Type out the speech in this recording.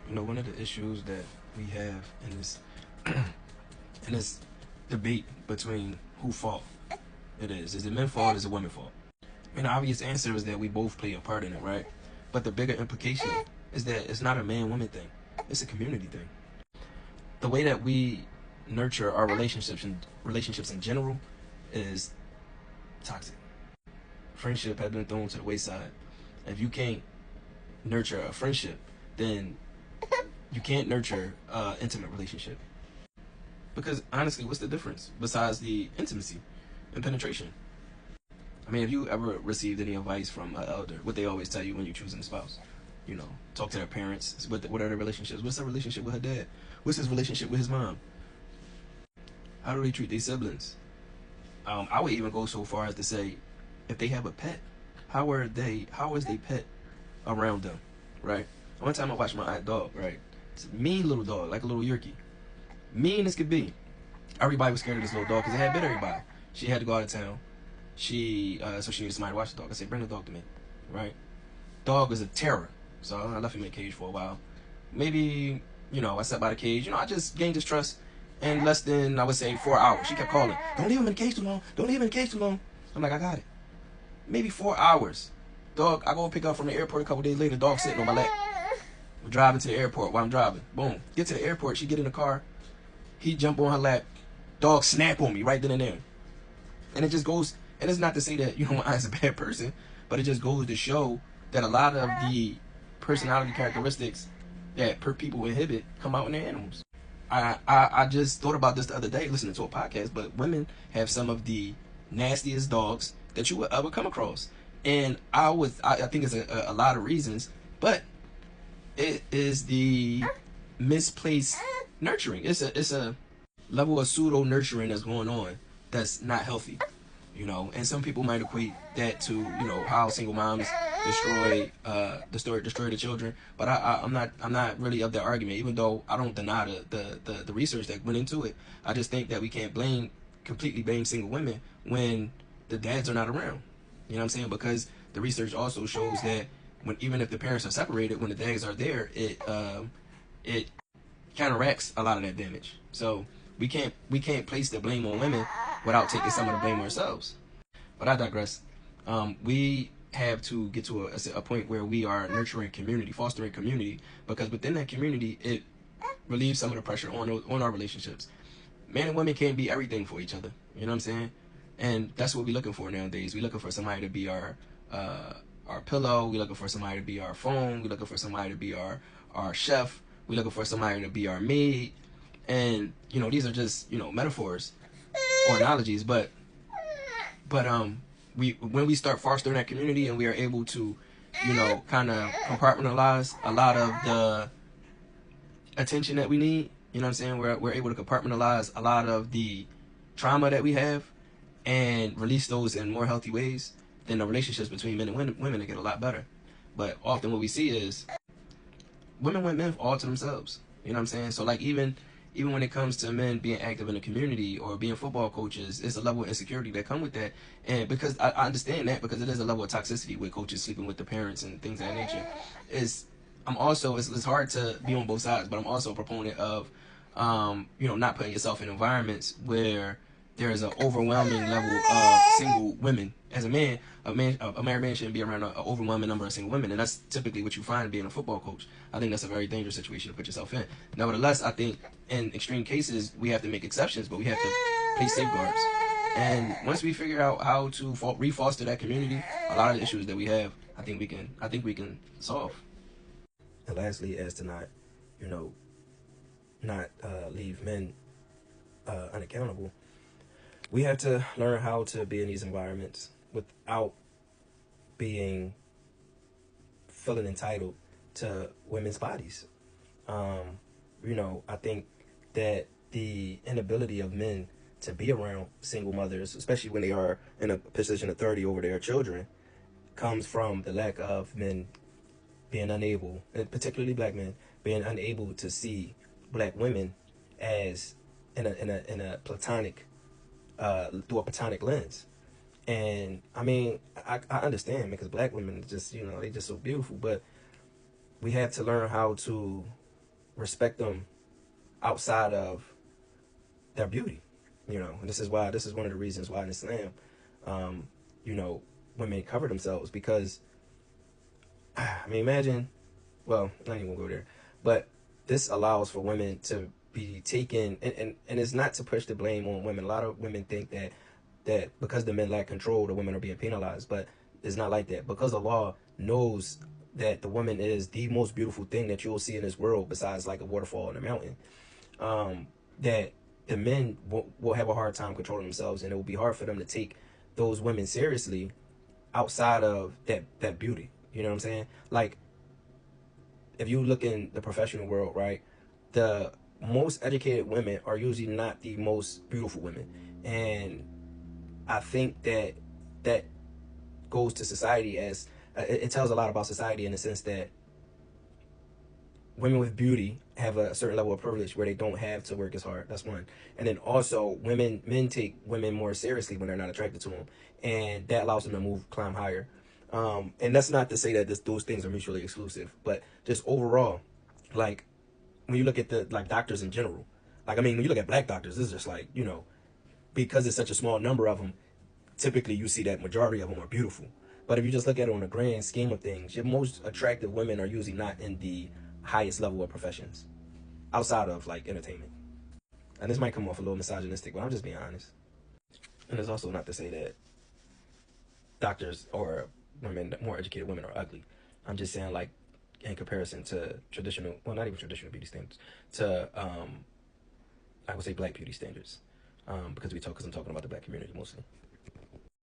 You know, one of the issues that we have in this in this debate between who fault it is it men's fault, is it women's fault? And the obvious answer is that we both play a part in it, right? But the bigger implication is that it's not a man-woman thing. It's a community thing. The way that we nurture our relationships in general is toxic. Friendship has been thrown to the wayside. If you can't nurture a friendship, then you can't nurture an intimate relationship. Because honestly, what's the difference besides the intimacy and penetration? I mean, have you ever received any advice from an elder? What they always tell you when you're choosing a spouse? You know, talk to their parents. What are their relationships? What's their relationship with her dad? What's his relationship with his mom? How do they treat their siblings? I would even go so far as to say, if they have a pet, how is their pet around them, right? One time I watched my aunt dog, right? It's a mean little dog, like a little Yorkie. Mean as could be. Everybody was scared of this little dog because it had bit everybody. She had to go out of town. So she needed somebody to watch the dog. I said, bring the dog to me, right? Dog was a terror. So I left him in a cage for a while. Maybe, I sat by the cage. I just gained his trust. In less than, I would say, 4 hours. She kept calling, don't leave him in the cage too long. Don't leave him in the cage too long. I'm like, I got it. Maybe 4 hours. Dog, I go pick up from the airport a couple days later. Dog sitting on my lap. I'm driving to the airport while I'm driving. Boom. Get to the airport. She get in the car. He jump on her lap. Dog snap on me right then and there. And it just goes, and it's not to say that, my aunt's a bad person, but it just goes to show that a lot of the personality characteristics that people inhibit come out in their animals. I just thought about this the other day listening to a podcast, but women have some of the nastiest dogs that you would ever come across. And I think it's a lot of reasons, but it is the misplaced nurturing. It's a level of pseudo nurturing that's going on that's not healthy, and some people might equate that to, how single moms destroy the children. But I'm not really of that argument, even though I don't deny the research that went into it. I just think that we can't completely blame single women when the dads are not around. You know what I'm saying? Because the research also shows that even if the parents are separated, when the dads are there, it counteracts a lot of that damage. So we can't place the blame on women without taking some of the blame ourselves. But I digress. We have to get to a point where we are nurturing community, fostering community, because within that community, it relieves some of the pressure on our relationships. Men and women can't be everything for each other. You know what I'm saying? And that's what we're looking for nowadays. We're looking for somebody to be our pillow. We're looking for somebody to be our phone. We're looking for somebody to be our chef. We're looking for somebody to be our maid. And these are just metaphors or analogies, but when we start fostering that community and we are able to kind of compartmentalize a lot of the attention that we need, you know what I'm saying, we're able to compartmentalize a lot of the trauma that we have and release those in more healthy ways, then the relationships between men and women get a lot better. But often what we see is women want men all to themselves. You know what I'm saying? So like even when it comes to men being active in the community or being football coaches, it's a level of insecurity that come with that. And because I understand that, because it is a level of toxicity with coaches sleeping with the parents and things of that nature. It's hard to be on both sides, but I'm also a proponent of not putting yourself in environments where there is an overwhelming level of single women. As a married man shouldn't be around an overwhelming number of single women, and that's typically what you find being a football coach. I think that's a very dangerous situation to put yourself in. Nevertheless, I think in extreme cases we have to make exceptions, but we have to place safeguards. And once we figure out how to refoster that community, a lot of the issues that we have, I think we can solve. And lastly, as to not leave men unaccountable, we have to learn how to be in these environments without feeling entitled to women's bodies. I think that the inability of men to be around single mothers, especially when they are in a position of authority over their children, comes from the lack of men being unable, and particularly black men, being unable to see black women as in a platonic through a platonic lens. And I mean, I understand, because black women just they just so beautiful, but we have to learn how to respect them outside of their beauty, you know. And this is one of the reasons why in Islam, you know, women cover themselves, because I mean, imagine, well, not even gonna go there, but this allows for women to be taken, and it's not to push the blame on women. A lot of women think that because the men lack control, the women are being penalized, but it's not like that, because the law knows that the woman is the most beautiful thing that you'll see in this world, besides like a waterfall and a mountain. That the men will have a hard time controlling themselves, and it will be hard for them to take those women seriously outside of that beauty. You know what I'm saying? Like, if you look in the professional world, right, the most educated women are usually not the most beautiful women. And I think that goes to society as it tells a lot about society, in the sense that women with beauty have a certain level of privilege where they don't have to work as hard. That's one. And then also men take women more seriously when they're not attracted to them, and that allows them to climb higher. And that's not to say that those things are mutually exclusive, but just overall, like, when you look at the, like, doctors in general, like, I mean, when you look at black doctors, it's just like, you know, because it's such a small number of them, typically you see that majority of them are beautiful. But if you just look at it on a grand scheme of things, your most attractive women are usually not in the highest level of professions outside of, like, entertainment. And this might come off a little misogynistic, but I'm just being honest. And it's also not to say that doctors or women, more educated women, are ugly. I'm just saying, like, in comparison to traditional, well, not even traditional beauty standards, to I would say black beauty standards, because I'm talking about the black community mostly.